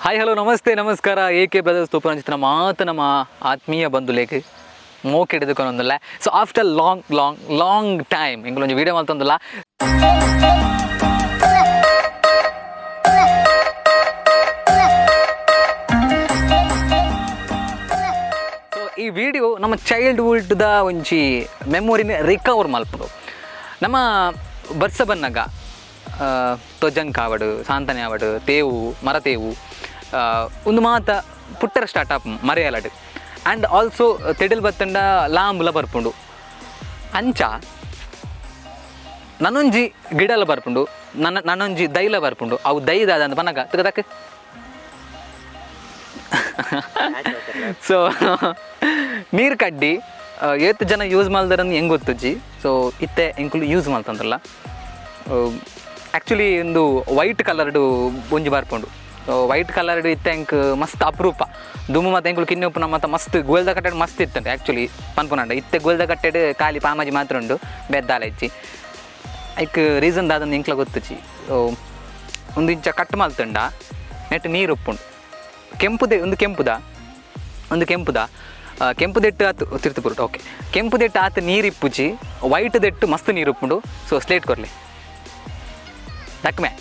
Hi hello ನಮಸ್ತೆ ನಮಸ್ಕಾರ AK brothers ತೂಪನ ಮಾತು ನಮ್ಮ ಆತ್ಮೀಯ ಬಂಧುಲೇಖ ಮೋಕೆ ಹಿಡಿದುಕೊಂಡೊಂದಲ್ಲ. ಸೊ ಆಫ್ಟರ್ ಲಾಂಗ್ ಟೈಮ್ ಇಂಗಳೊಂದು ವೀಡಿಯೋ ಮಾಡ್ತಂದಲ್ಲ. ಸೊ ಈ ವಿಡಿಯೋ ನಮ್ಮ ಚೈಲ್ಡ್ಹುಡ್ದ ಒಂಜಿ ಮೆಮೊರಿನ ರಿಕವರ್ ಮಲ್ಪಡು. ನಮ್ಮ ಬರ್ಸ ಬನ್ನಗ ತೊಜಂಕ್ ಆವಡು ಸಾಂತನೆ ಆವಡು ತೇವು ಮರತೇವು ಒಂದು ಮಾತ ಪುಟ್ಟರ ಸ್ಟಾರ್ಟಪ್ ಮರೆಯಲಡು ಆ್ಯಂಡ್ ಆಲ್ಸೋ ತೆಡಿಲ್ ಬತ್ತಂಡ ಲಾಂಬುಲ ಬರ್ಪುಂಡು ಅಂಚ ನನ್ನೊಂಜಿ ಗಿಡಲ ಬರ್ಪುಂಡು ನನ್ನೊಂಜಿ ದೈಲ ಬರ್ಪುಂಡು ಅವು ದೈದಾದ ಅಂತ ಬನ್ನಗ ತಗದಕ್ಕೆ. ಸೊ ನೀರು ಕಡ್ಡಿ ಏತ್ ಜನ ಯೂಸ್ ಮಾಡ್ದಾರನ್ನು ಹೆಂಗೆ ಗೊತ್ತಜ್ಜಿ. ಸೊ ಇತ್ತೆ ಎಂಕ್ಲು ಯೂಸ್ ಮಾಡ್ತಂದ್ರಲ್ಲ ಆ್ಯಕ್ಚುಲಿ ಒಂದು ವೈಟ್ ಕಲರ್ಡು ಒಂಜಿ ಬರ್ಪುಂಡು. ಸೊ ವೈಟ್ ಕಲರ್ಡು ಇತ್ತೆ ಎಂಕ್ ಮಸ್ತ್ ಅಪರೂಪ ದುಮ್ಮು ಮತ್ತು ಎಂಕ್ಲು ಕಿನ್ನೆ ಉಪ್ಪು ಮತ್ತು ಮಸ್ತ್ ಗೋಲ್ದ ಕಟ್ಟೆಡ್ ಮಸ್ತ್ ಇತ್ತಂತೆ. ಆ್ಯಕ್ಚುಲಿ ಪನ್ಪುನಂಡ ಇತ್ತೆ ಗೋಲ್ದ ಕಟ್ಟೆಡ್ ಖಾಲಿ ಪಾಮಾಜಿ ಮಾತ್ರ ಉಂಡು ಬೆದ್ದಾಲ ಇಚ್ಚಿ ಐಕ್ ರೀಸನ್ ದಾದಂದು ಎಂಕ್ಲ ಗೊತ್ತುಚ್ಚಿ. ಒಂದು ಇಂಚ ಕಟ್ ಮಲ್ತಂಡ ನೆಟ್ ನೀರು ಉಪ್ಪುಂಡು ಕೆಂಪುದೆ ಒಂದು ಕೆಂಪುದ ಕೆಂಪುದೆಟ್ಟು ಆತು ತಿರ್ತುಪುರುಟು ಓಕೆ ಕೆಂಪುದೆಟ್ಟು ಆತು ನೀರು ಇಪ್ಪುಜಿ ವೈಟ್ ದೆಟ್ಟು ಮಸ್ತ್ ನೀರು ಉಪ್ಪುಂಡು. ಸೊ ಸ್ಲೇಟ್ ಕೊರ್ಲಿ ತಕ್ಮೆ.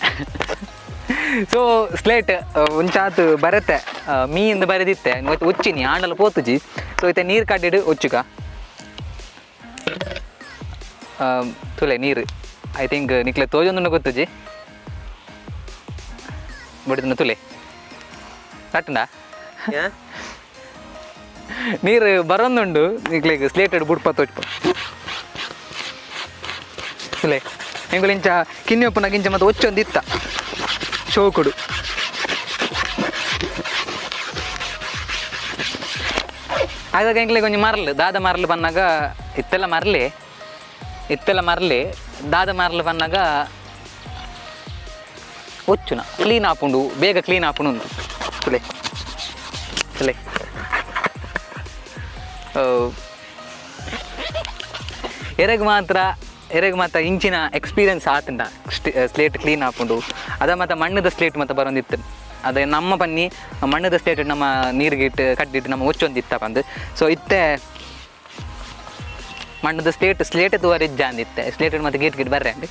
ಸೊ ಸ್ಲೇಟ್ ಒಂಚಾತು ಬರತ್ತೆ ಮೀಯಿಂದ ಬರೆದಿತ್ತೆ ಇವತ್ತು ಒಚ್ಚಿನಿ ಆಂಡಲ ಪೋತುಜಿ. ಸೊ ಇತ್ತೆ ನೀರು ಕಡ್ಡಿಡು ಒಚ್ಚುಗ ತುಲೆ ನೀರು ಐ ಥಿಂಕ್ ನಿಕ್ಲೆ ತೋಜೊಂದು ಗೊತ್ತುಜಿ ಬಡಿದ ತುಲೆ ಕಟ್ಟಂಡ ನೀರು ಬರೋಂದುಂಡು ನಿಕ್ಲೆಗ್ ಸ್ಲೇಟ್ ಬುಡ್ಪ ತೋಚ್ಪ ತುಲೆ ಎಂಗುಲು ಇಂಚ ಕಿನ್ನಿ ಒಪ್ಪುನಾಗ ಇಂಚ ಮತ್ತು ಒಚ್ಚೊಂದು ಇತ್ತ ಶೋಕುಡು ಆಗಾಗ ಎಂಗ್ಲೆ ಕೊಂಚ ಮರಲು ದಾದ ಮರಲು ಬನ್ನಾಗ ಇತ್ತೆಲ್ಲ ಮರಲಿ ದಾದ ಮರಲು ಬನ್ನಾಗ ಒಚ್ಚುನ ಕ್ಲೀನ್ ಆಪುಂಡು ಬೇಗ ಕ್ಲೀನ್ ಆಪುಂಡು ಉಂಟು ತುಲೆ ತುಲೆ ಎರೆಗ್ ಮಾತ್ರ ಇಂಚಿನ ಎಕ್ಸ್ಪೀರಿಯನ್ಸ್ ಆತಂಡ ಸ್ಲೇಟ್ ಕ್ಲೀನ್ ಆಪುಂಡು ಅದ ಮತ್ತು ಮಣ್ಣದ ಸ್ಲೇಟ್ ಮತ್ತು ಬರೋಂದಿತ್ತು ಅದೇ ನಮ್ಮ ಪನ್ನಿ ಮಣ್ಣದ ಸ್ಲೇಟ್ ನಮ್ಮ ನೀರಿಗೆ ಇಟ್ಟು ಕಟ್ಟಿಟ್ಟು ನಮ್ಮ ಒಚ್ಚೊಂದು ಇತ್ತ ಬಂದು. ಸೊ ಇತ್ತೆ ಮಣ್ಣದ ಸ್ಲೇಟ್ ತೋರಿಜ್ಜ ಅಂದಿತ್ತೆ ಸ್ಲೇಟ್ ಮತ್ತು ಗೇಟ್ ಬರ್ರೆ ಅಂಡಿ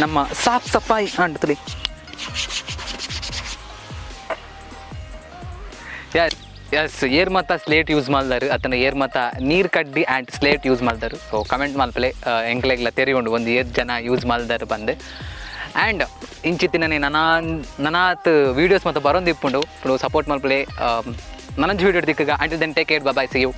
ನಮ್ಮ ಸಾಫ್ ಸಫಾಯಿ ಅಂಟುತ್ತಲಿ ಎಸ್ ಏರ್ ಮತ್ತ ಸ್ಲೇಟ್ ಯೂಸ್ ಮಾಡ್ದಾರು ಅತನ ಏರ್ ಮತ್ತ ನೀರು ಕಡ್ಡಿ ಆ್ಯಂಡ್ ಸ್ಲೇಟ್ ಯೂಸ್ ಮಾಡ್ದಾರು. ಸೊ ಕಮೆಂಟ್ ಮಲ್ಪಲೆ ಎಂಕ್ಲೆಗ್ಲ ತೆರಿಗೊಂಡು ಒಂದು 7 ಜನ ಯೂಸ್ ಮಾಡ್ದಾರು ಬಂದು ಆ್ಯಂಡ್ ಇಂಚಿತ್ತಿನೇ ನನಾತ್ ವೀಡಿಯೋಸ್ ಮತ್ತು ಬರೋಂದು ಇಪ್ಪುಂಡು ಸಪೋರ್ಟ್ ಮಲ್ಪಲೆ ನನ್ನಂಜು ವೀಡಿಯೋ ದಿಕ್ಕಗ ಅಂಟಿಲ್ then take care bye see you.